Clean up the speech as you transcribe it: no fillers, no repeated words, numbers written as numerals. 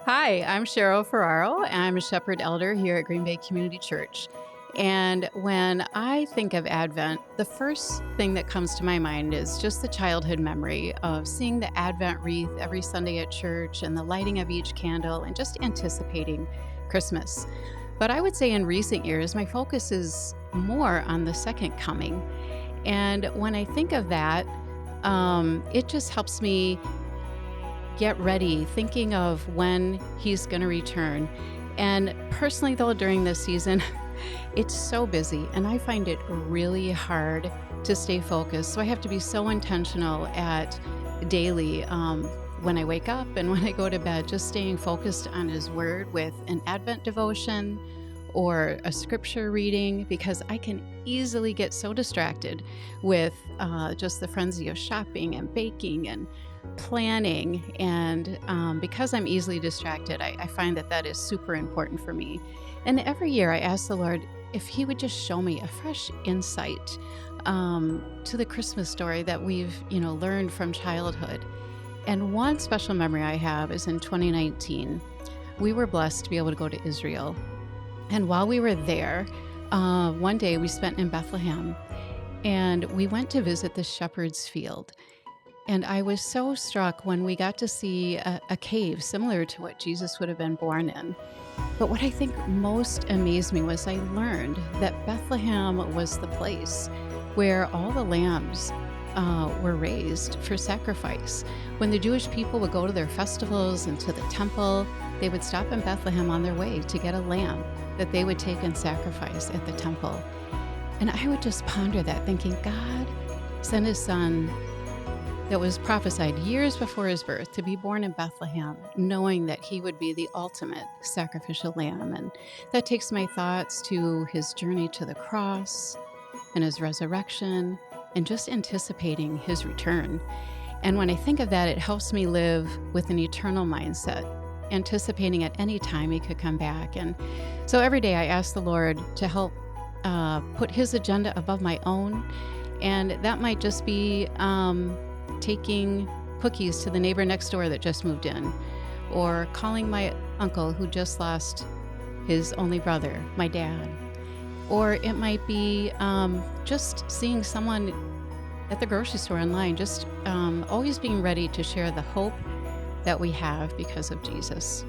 Hi, I'm Cheryl Ferraro. I'm a shepherd elder here at Green Bay Community Church. And when I think of Advent, the first thing that comes to my mind is just the childhood memory of seeing the Advent wreath every Sunday at church and the lighting of each candle and just anticipating Christmas. But I would say in recent years, my focus is more on the second coming. And when I think of that, it just helps me get ready, thinking of when he's going to return. And personally, though, during this season, it's so busy and I find it really hard to stay focused. So I have to be so intentional at daily when I wake up and when I go to bed, just staying focused on his word with an Advent devotion or a scripture reading because I can easily get so distracted with just the frenzy of shopping and baking and planning. And because I'm easily distracted, I find that that is super important for me. And every year I ask the Lord if He would just show me a fresh insight to the Christmas story that we've, learned from childhood. And one special memory I have is in 2019. We were blessed to be able to go to Israel. And while we were there, one day we spent in Bethlehem and we went to visit the shepherd's field. And I was so struck when we got to see a cave similar to what Jesus would have been born in. But what I think most amazed me was I learned that Bethlehem was the place where all the lambs were raised for sacrifice. When the Jewish people would go to their festivals and to the temple, they would stop in Bethlehem on their way to get a lamb that they would take and sacrifice at the temple. And I would just ponder that, thinking, God sent His Son that was prophesied years before His birth to be born in Bethlehem, knowing that He would be the ultimate sacrificial lamb. And that takes my thoughts to His journey to the cross and His resurrection and just anticipating His return. And when I think of that, it helps me live with an eternal mindset, anticipating at any time He could come back. And so every day I ask the Lord to help put His agenda above my own. And that might just be taking cookies to the neighbor next door that just moved in, or calling my uncle who just lost his only brother, my dad. Or it might be just seeing someone at the grocery store online, just always being ready to share the hope that we have because of Jesus.